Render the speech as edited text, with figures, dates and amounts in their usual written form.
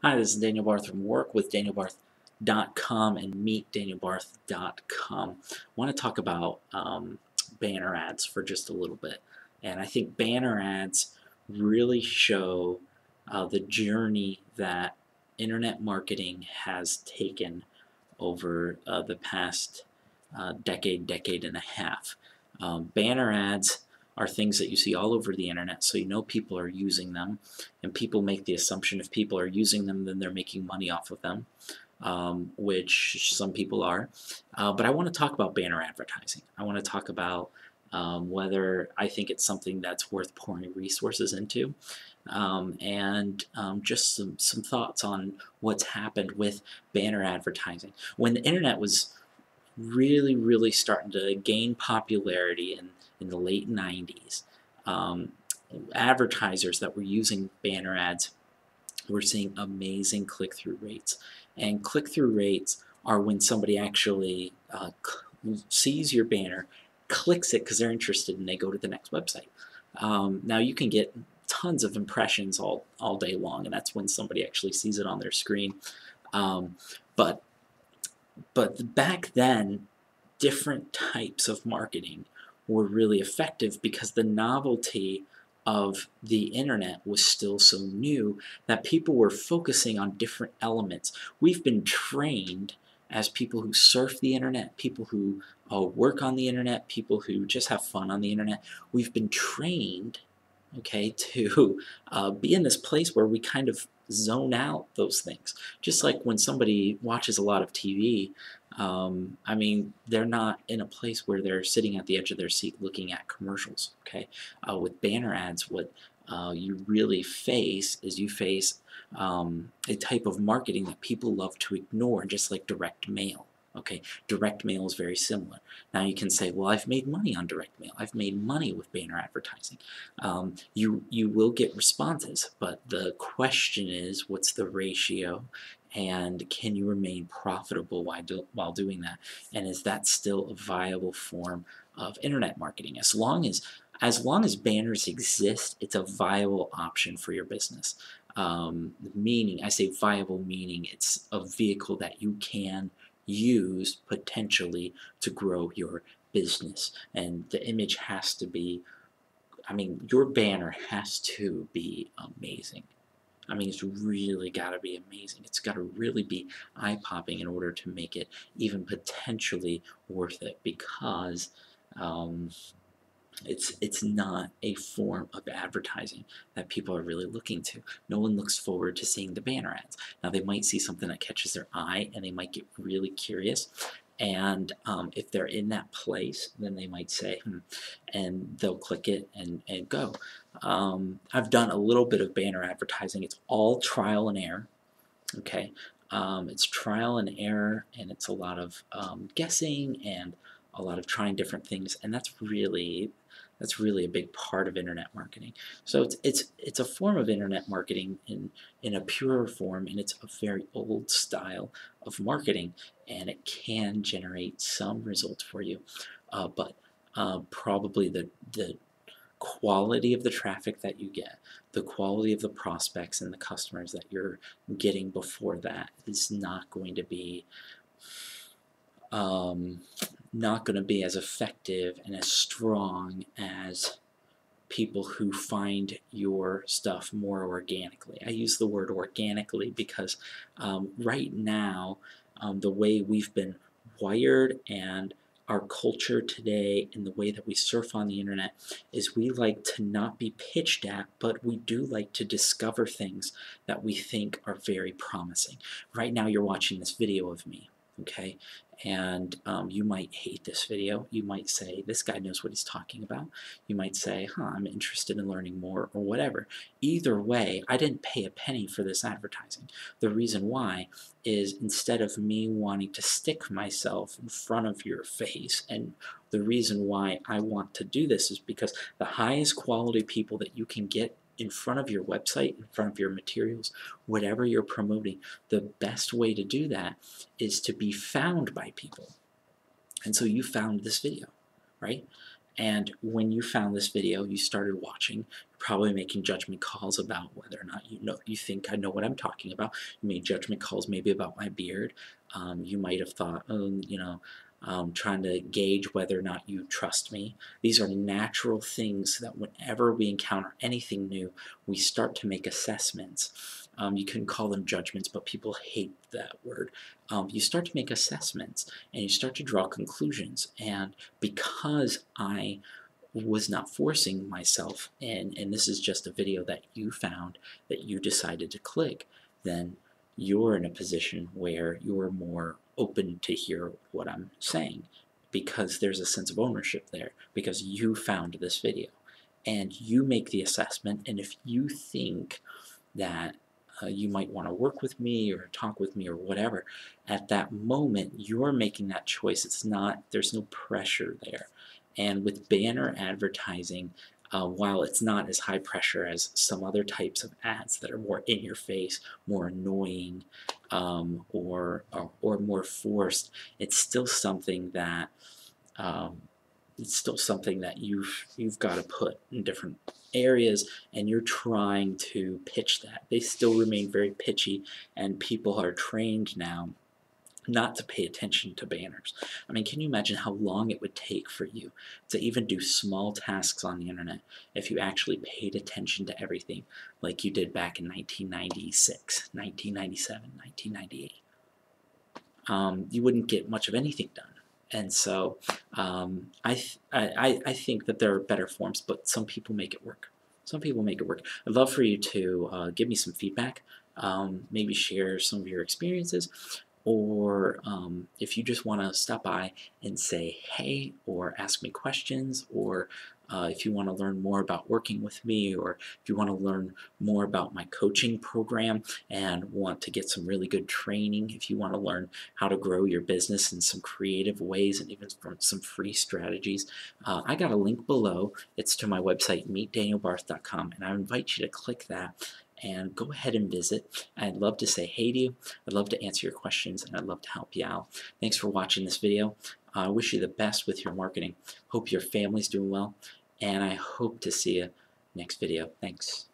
Hi, this is Daniel Barth from workwithdanielbarth.com and meetdanielbarth.com. I want to talk about banner ads for just a little bit. And I think banner ads really show the journey that internet marketing has taken over the past decade and a half. Banner ads are things that you see all over the internet, so you know people are using them, and people make the assumption if people are using them, then they're making money off of them, which some people are. But I want to talk about banner advertising. I want to talk about whether I think it's something that's worth pouring resources into, and just some thoughts on what's happened with banner advertising. When the internet was really starting to gain popularity in the late 90s, advertisers that were using banner ads were seeing amazing click-through rates. And click-through rates are when somebody actually sees your banner, clicks it because they're interested, and they go to the next website. Now you can get tons of impressions all day long, and that's when somebody actually sees it on their screen. But back then, different types of marketing were really effective because the novelty of the internet was still so new that people were focusing on different elements. We've been trained as people who surf the internet, people who work on the internet, people who just have fun on the internet. We've been trained, okay, to be in this place where we kind of zone out those things. Just like when somebody watches a lot of TV, I mean, they're not in a place where they're sitting at the edge of their seat looking at commercials, okay? With banner ads, what you really face is you face a type of marketing that people love to ignore, just like direct mail. Okay, direct mail is very similar. Now you can say, well, I've made money on direct mail. I've made money with banner advertising. You will get responses, but the question is, what's the ratio, and can you remain profitable while doing that? And is that still a viable form of internet marketing? As long as banners exist, it's a viable option for your business. Meaning, I say viable, meaning it's a vehicle that you can use potentially to grow your business. And the image has to be, I mean, your banner has to be amazing. I mean, it's really got to be amazing. It's got to really be eye-popping in order to make it even potentially worth it, because it's not a form of advertising that people are really looking to. No one looks forward to seeing the banner ads. Now, they might see something that catches their eye, and they might get really curious. And if they're in that place, then they might say, and they'll click it and go. I've done a little bit of banner advertising. It's all trial and error, okay? It's trial and error, and it's a lot of guessing and a lot of trying different things, and that's really a big part of internet marketing. So it's a form of internet marketing in a purer form, and it's a very old style of marketing, and it can generate some results for you, but probably the quality of the traffic that you get, the quality of the prospects and the customers that you're getting before that is not going to be as effective and as strong as people who find your stuff more organically. I use the word organically because right now, the way we've been wired and our culture today and the way that we surf on the internet is we like to not be pitched at, but we do like to discover things that we think are very promising. Right now you're watching this video of me, okay? And you might hate this video. You might say, this guy knows what he's talking about. You might say, I'm interested in learning more, or whatever. Either way, I didn't pay a penny for this advertising. The reason why is, instead of me wanting to stick myself in front of your face, and the reason why I want to do this is because the highest quality people that you can get in front of your website, in front of your materials, whatever you're promoting, the best way to do that is to be found by people. And so you found this video, right? And when you found this video, you started watching, you're probably making judgment calls about whether or not you think I know what I'm talking about. You made judgment calls maybe about my beard. You might have thought, oh, trying to gauge whether or not you trust me. These are natural things that whenever we encounter anything new, we start to make assessments. You can call them judgments, but people hate that word. You start to make assessments and you start to draw conclusions. And because I was not forcing myself, and this is just a video that you found that you decided to click, then you're in a position where you're more open to hear what I'm saying because there's a sense of ownership there because you found this video and you make the assessment. And if you think that you might want to work with me or talk with me or whatever, at that moment you're making that choice. There's no pressure there. And with banner advertising, while it's not as high pressure as some other types of ads that are more in your face, more annoying, or more forced, it's still something that um, you've got to put in different areas, and you're trying to pitch that. They still remain very pitchy, and people are trained now not to pay attention to banners. I mean, can you imagine how long it would take for you to even do small tasks on the internet if you actually paid attention to everything like you did back in 1996, 1997, 1998? You wouldn't get much of anything done. And so I think that there are better forms, but some people make it work. Some people make it work. I'd love for you to give me some feedback, maybe share some of your experiences, or if you just want to stop by and say hey or ask me questions, or if you want to learn more about working with me, or if you want to learn more about my coaching program and want to get some really good training, if you want to learn how to grow your business in some creative ways and even some free strategies, I got a link below. It's to my website, meetdanielbarth.com, and I invite you to click that and go ahead and visit. I'd love to say hey to you. I'd love to answer your questions, and I'd love to help you out. Thanks for watching this video. I wish you the best with your marketing. Hope your family's doing well, and I hope to see you next video. Thanks.